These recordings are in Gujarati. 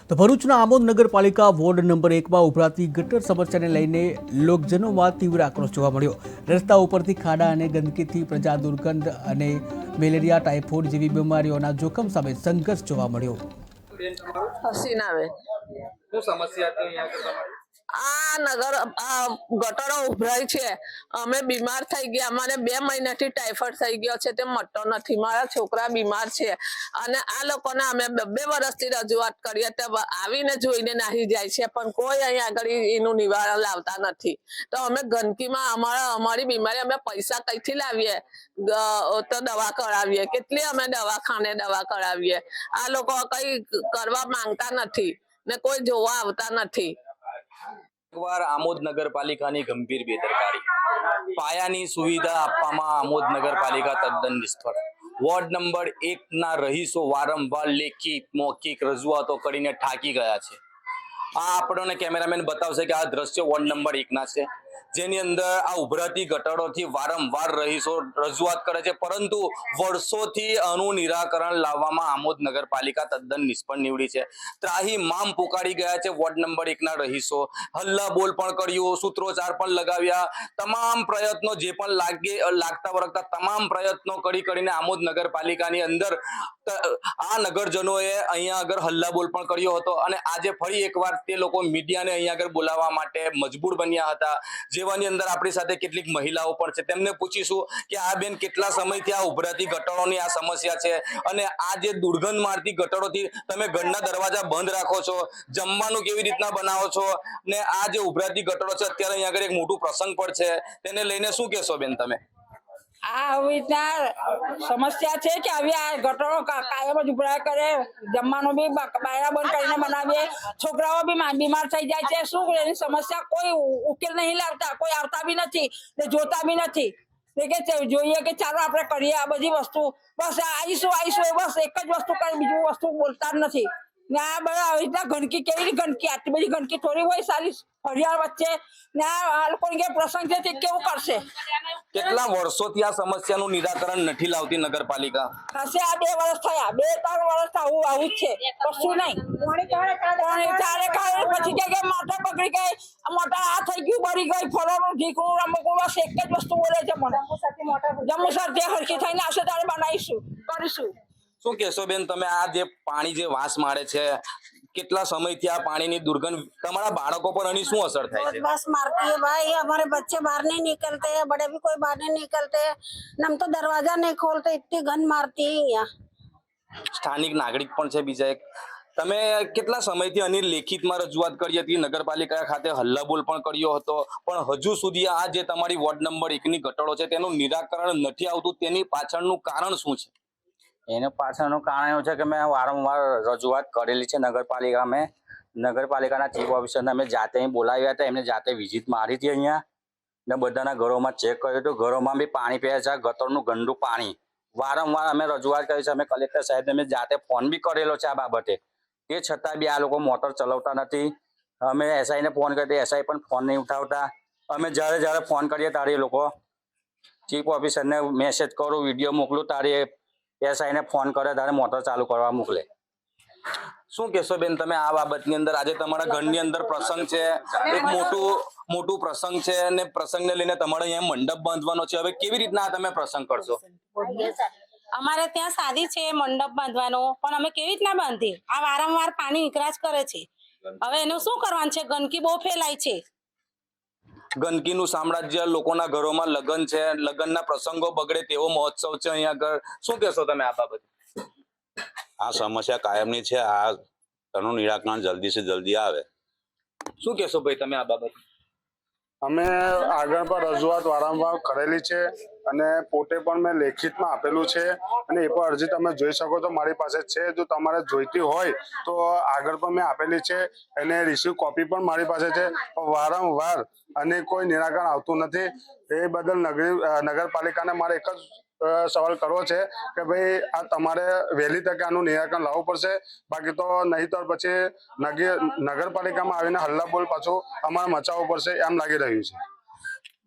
તો ભરૂચના આમોદ નગરપાલિકા વોર્ડ નંબર 1માં ઉભરાતી ગટર સમસ્યાને લઈને લોકજનોમાં તીવ્ર આક્રોશ જોવા મળ્યો। રસ્તા ઉપરથી ખાડા અને ગંદકીથી પ્રજા દુર્ગંધ અને મેલેરિયા ટાઇફોઇડ જેવી બીમારીઓના જોખમ સામે સંઘર્ષ જોવા મળ્યો। હસીનાવે શું સમસ્યા હતી અહીંયા કરતા? આ નગર ગટરો ઉભરાય છે, અમે બીમાર થઈ ગયા। અમારે 2 મહિનાથી ટાઇફોઇડ થઈ ગયો છે, તે મટતો નથી। મારા છોકરા બીમાર છે અને આ લોકોને અમે 2 વર્ષથી રજૂઆત કરીએ તો આવીને જોઈને નાહી જાય છે, પણ કોઈ અહીંયા આગળ એનું નિવારણ લાવતા નથી। તો અમે ગંદકીમાં અમારી બીમારી અમે પૈસા કઈથી લાવીએ તો દવા કરાવીએ, કેટલી અમે દવાખાને દવા કરાવીએ। આ લોકો કઈ કરવા માંગતા નથી ને કોઈ જોવા આવતા નથી। એકવાર આમોદ નગરપાલિકાની ગંભીર બેદરકારી, પાયાની સુવિધા આપવામાં આમોદ નગરપાલિકા તદ્દન નિષ્ફળ। વોર્ડ નંબર 1ના રહીશો વારંવાર લેખિત મૌખિક રજૂઆતો કરીને થાકી ગયા છે। આ આપણને કેમેરામેન બતાવશે કે આ દ્રશ્ય વોર્ડ નંબર 1ના છે, જેની અંદર આ ઉભરાતી ગટરોથી વારંવાર રહીશો રજૂઆત કરે છે, પરંતુ વર્ષોથી આનું નિરાકરણ લાવવામાં આમોદ નગરપાલિકા તદ્દન નિષ્ફળ નીવડી છે। ત્રાહી મામ પુકારી ગયા છે વોર્ડ નંબર 1ના રહીશો, હલ્લા બોલ પણ કર્યું, સૂત્રોચ્ચાર પણ લગાવ્યા, તમામ પ્રયત્નો જે પણ લાગતા વળગતા તમામ પ્રયત્નો કરીને આમોદ નગરપાલિકાની અંદર આ નગરજનોએ અહીંયા આગળ હલ્લા બોલ પણ કર્યો હતો અને આજે ફરી એકવાર તે લોકો મીડિયાને અહીંયા આગળ બોલાવવા માટે મજબૂર બન્યા હતા। જેવાની અંદર આપણી સાથે કેટલીક મહિલાઓ પણ છે, તેમને પૂછીશું કે આ બેન કેટલા સમયથી આ ઉભરાતી ગટરોની આ સમસ્યા છે અને આ જે દુર્ગંધ મારતી ગટરોથી તમે ઘરના દરવાજા બંધ રાખો છો, જમવાનું કેવી રીતના બનાવો છો ને આ જે ઉભરાતી ગટરો છે અત્યારે અહીંયા આગળ એક મોટું પ્રસંગ પણ છે, તેને લઈને શું કહેશો બેન તમે? આ આવી રીતના સમસ્યા છે કે આવી આ ગટરો કાયમ જ ઉભરાયા કરે, જમવાનું બી બાયરા બંધ કરીને બનાવીએ, છોકરાઓ બી બીમાર થઈ જાય છે। શું એની સમસ્યા કોઈ ઉકેલ નહીં લાવતા, કોઈ આવતા બી નથી ને જોતા બી નથી કે જોઈએ કે ચાલો આપણે કરીએ આ બધી વસ્તુ, બસ આવીશું બસ એક જ વસ્તુ કરી, બીજું વસ્તુ બોલતા જ નથી। ને આ બધા આવી રીતના ગંદકી, કેવી ગંદકી, આટલી બધી ગંદકી થોડી હોય સારી ફરિયાદ વચ્ચે ને આ લોકોની જે પ્રસંગ છે તે કેવું કરશે? કેટલા વર્ષોથી આ સમસ્યાનું નિરાકરણ નથી લાવતી નગરપાલિકા? હશે આ 2 વર્ષ થયા, 2-3 વર્ષ આવું જ છે, કશું નહીં। પછી કે મોટા પકડી ગઈ, મોટા આ થઈ ગયું, બળી ગઈ, ફળોનું ઢીકણું રમકડું, બસ એક જ વસ્તુ બોલે છે મને, જમ્મુસર જે હરખી થઈને આવશે ત્યારે બનાવીશું, કરીશું। શું કહેશો બેન તમે? આ જે પાણી જે વાસ મારે છે, કેટલા સમયથી આ પાણીની દુર્ગંધ તમારા બાળકો પર આની શું અસર થાય છે? बस मारती है भाई, हमारे बच्चे बाहर नहीं निकलते हैं, बड़े भी कोई बाहर नहीं निकलते, हम तो दरवाजा नहीं खोलते, इतनी गंद मारती है यहाँ। સ્થાનિક નાગરિક પણ છે બીજા એક, તમે કેટલા સમયથી આની લેખિતમાં રજૂઆત કરી હતી, નગરપાલિકા ખાતે હલ્લાબોલ પણ કર્યો હતો, પણ હજુ સુધી આ જે તમારી વોર્ડ નંબર 1ની ગટરો છે તેનું નિરાકરણ નથી આવતું, તેની પાછળનું કારણ શું છે? એનું પાછળનું કારણ એવું છે કે મેં વારંવાર રજૂઆત કરેલી છે નગરપાલિકાના ચીફ ઓફિસરને અમે જાતે અહીં બોલાવ્યા હતા, એમને જાતે વિઝિટ મારી હતી અહીંયા ને બધાના ઘરોમાં ચેક કર્યું હતું, ઘરોમાં બી પાણી પીએ છે, ગટરનું ગંદુ પાણી। વારંવાર અમે રજૂઆત કરી છે, અમે કલેક્ટર સાહેબને મેં જાતે ફોન બી કરેલો છે આ બાબતે, તે છતાં બી આ લોકો મોટર ચલાવતા નથી। અમે એસઆઈને ફોન કર્યો, એસઆઈ પણ ફોન નહીં ઉઠાવતા। અમે જ્યારે ફોન કરીએ ત્યારે એ લોકો ચીફ ઓફિસરને મેસેજ કરું, વિડીયો મોકલું ત્યારે એસઆઈને ફોન કરે ત્યારે મોટર ચાલુ કરવા મોકલે। શું કહેશો બેન તમે આ બાબતની અંદર? આજે તમારા ઘરની અંદર પ્રસંગ છે, એક મોટું પ્રસંગ છે અને પ્રસંગને લઈને તમારે અહીંયા મંડપ બાંધવાનો છે, હવે કેવી રીતના તમે પ્રસંગ કરશો? અમારે ત્યાં સાદી છે મંડપ બાંધવાનો, પણ અમે કેવી રીતના બાંધીએ? આ વારંવાર પાણી નિકરાશ કરે છે, હવે એનું શું કરવાનું છે? ગંદકી બહુ ફેલાય છે, ગંદકીનું સામ્રાજ્ય, લોકોના ઘરોમાં લગ્ન છે, લગ્નના પ્રસંગો બગડે તેવો મહોત્સવ છે અહીંયા આગળ, શું કહેશો તમે આ બાબતે? આ સમસ્યા કાયમની છે, આનું નિરાકરણ જલ્દી સે જલ્દી આવે। શું કહેશો ભાઈ તમે આ બાબતે? અમે આગળ પર રજૂઆત વારંવાર કરેલી છે અને પોતે પણ મેં લેખિતમાં આપેલું છે અને એ પણ અરજી તમે જોઈ શકો છો મારી પાસે છે, જો તમારે જોઈતી હોય તો આગળ પણ મેં આપેલી છે, એને રિસીવ કોપી પણ મારી પાસે છે, પણ વારંવાર અને કોઈ નિરાકરણ આવતું નથી। એ બદલ નગરપાલિકાને મારે એક જ સવાલ કરવો છે કે ભાઈ આ તમારે વહેલી તકે આનું નિરાકરણ લાવવું પડશે, બાકી તો નહીં તો પછી નગરપાલિકામાં આવીને હલ્લાબોલ પાછું અમારે મચાવવું પડશે એમ લાગી રહ્યું છે।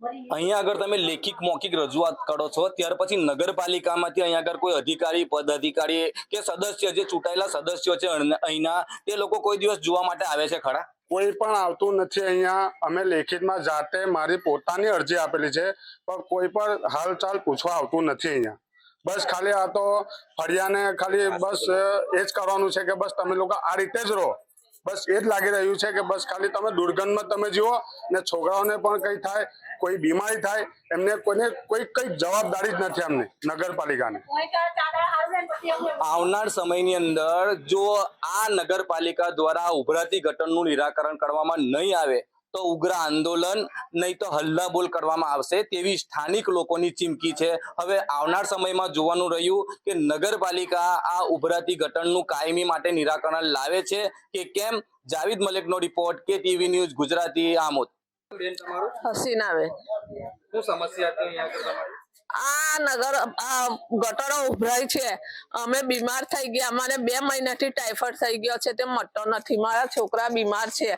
અહીંયા આગળ તમે લેખિત મૌખિક રજૂઆત કરો છો, ત્યાર પછી નગરપાલિકામાંથી અહીંયા આગળ કોઈ અધિકારી પદાધિકારી કે સદસ્ય જે ચૂંટાયેલા સદસ્યો છે અહીંના, તે લોકો કોઈ દિવસ જોવા માટે આવે છે ખરા? કોઈ પણ આવતું નથી અહીંયા. અમે લેખિતમાં જાતે મારી પોતાની અરજી આપેલી છે, પણ કોઈ પણ હાલચાલ પૂછવા આવતું નથી અહીંયા. બસ ખાલી આ તો ફરિયાને ખાલી બસ એ જ કરવાનું છે કે બસ તમે લોકો આ રીતે જ રહો, બસ એ જ લાગી રહ્યું છે કે બસ ખાલી તમે દુર્ગંધમાં તમે જુઓ ને છોકરાઓને પણ કંઈ થાય, કોઈ બીમારી થાય, એમને કોઈને કઈ જવાબદારી જ નથી અમને નગરપાલિકાને. આવનાર સમયની અંદર જો આ નગરપાલિકા દ્વારા ઉભરાતી ગટરનું નિરાકરણ કરવામાં નહીં આવે તો ઉગ્ર આંદોલન નહીં તો હલ્લાબોલ કરવામાં આવશે તેવી સ્થાનિક લોકોની ચીમકી છે. હવે આવનાર સમયમાં જોવાનું રહ્યું કે નગરપાલિકા આ ઉભરાતી ગટરનું કાયમી માટે નિરાકરણ લાવે છે કે કેમ. જાવેદ મલિકનો report, KTV news Gujarati, Amod. Hasinaben, શું સમસ્યા હતી અહીંયા? આ ગટરો ઉભરાય છે, અમે બીમાર થઈ ગયા. અમારે 2 મહિનાથી ટાઇફોઇડ થઈ ગયો છે, તે મટતો નથી. મારા છોકરા બીમાર છે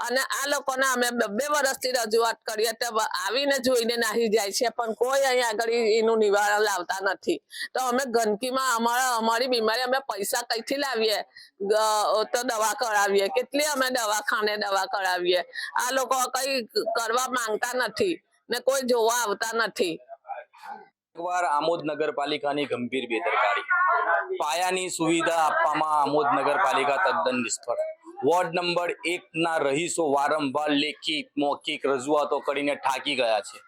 અને આ લોકોને અમે 2 વર્ષથી રજૂઆત કરીએ તો આવીને જોઈને નાહી જાય છે, પણ કોઈ અહીં આગળ એનું નિવારણ લાવતા નથી. તો અમે ગંદકીમાં અમારી બીમારી અમે પૈસા કઈથી લાવીએ તો દવા કરાવીએ, કેટલી અમે દવાખાને દવા કરાવીએ. આ લોકો કઈ કરવા માંગતા નથી ને કોઈ જોવા આવતા નથી. એકવાર આમોદ નગરપાલિકાની ગંભીર બેદરકારી. પાયાની સુવિધા આપવામાં આમોદ નગરપાલિકા તદ્દન નિષ્ફળ. વોર્ડ નંબર 1 ના રહીશો વારંવાર લેખિત મૌખિક રજૂઆતો કરીને થાકી ગયા છે.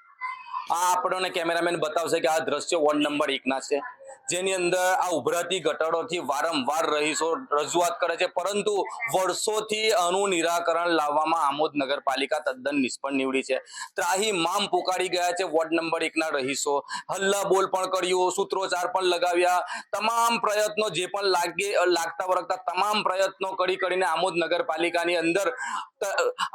આ આપણને કેમેરામેન બતાવશે કે આ દ્રશ્ય વોર્ડ નંબર 1 ના છે, જેની અંદર આ ઉભરાતી ગટરોથી વારંવાર રહીશો રજૂઆત કરે છે, પરંતુ વર્ષોથી આનું નિરાકરણ લાવવામાં આમોદ નગરપાલિકા તદ્દન નિષ્ફળ નીવડી છે. ત્રાહી મામ પુકારી ગયા છે વોર્ડ નંબર 1 ના રહીશો. હલ્લા બોલ પણ કર્યું, સૂત્રોચ્ચાર પણ લગાવ્યા, તમામ પ્રયત્નો જે પણ લાગતા વળગતા તમામ પ્રયત્નો કરીને આમોદ નગરપાલિકાની અંદર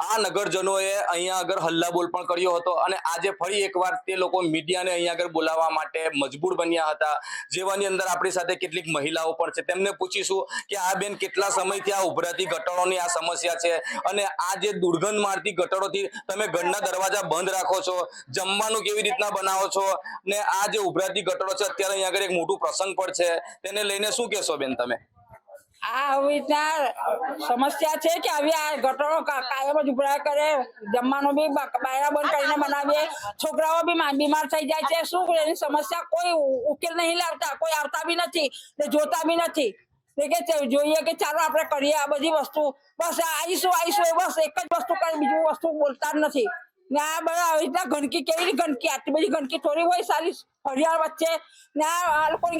આ નગરજનોએ અહીંયા આગળ હલ્લા બોલ પણ કર્યો હતો અને આજે ફરી એકવાર તે લોકો મીડિયાને અહીંયા આગળ બોલાવવા માટે મજબૂર બન્યા હતા. જેવાની અંદર આપણી સાથે કેટલીક મહિલાઓ પણ છે, તેમને પૂછીશું કે આ બેન કેટલા સમયથી આ ઉભરાતી ગટરોની આ સમસ્યા છે અને આ જે દુર્ગંધ મારતી ગટરોથી તમે ઘરના દરવાજા બંધ રાખો છો, જમવાનું કેવી રીતના બનાવો છો ને આ જે ઉભરાતી ગટરો છે અત્યારે અહીંયા આગળ એક મોટું પ્રસંગ પણ છે, તેને લઈને શું કહેશો બેન તમે? આ આવી રીતના સમસ્યા છે કે આવી આ ગટરો કાયમ જ ઉભરાય કરે, જમવાનું બી બાયરા બંધ કરીને બનાવીએ, છોકરાઓ બી બીમાર થઈ જાય છે. શું એની સમસ્યા કોઈ ઉકેલ નહીં લાવતા, કોઈ આવતા બી નથી ને જોતા બી નથી કે જોઈએ કે ચાલો આપણે કરીએ આ બધી વસ્તુ. બસ આવીશું બસ એક જ વસ્તુ કરે, બીજું વસ્તુ બોલતા જ નથી. ને આ બધા આવી રીતના ગંદકી, કેવી ગંદકી, આટલી બધી ગંદકી થોડી હોય સારી ફરિયાળ વચ્ચે ને આ લોકોને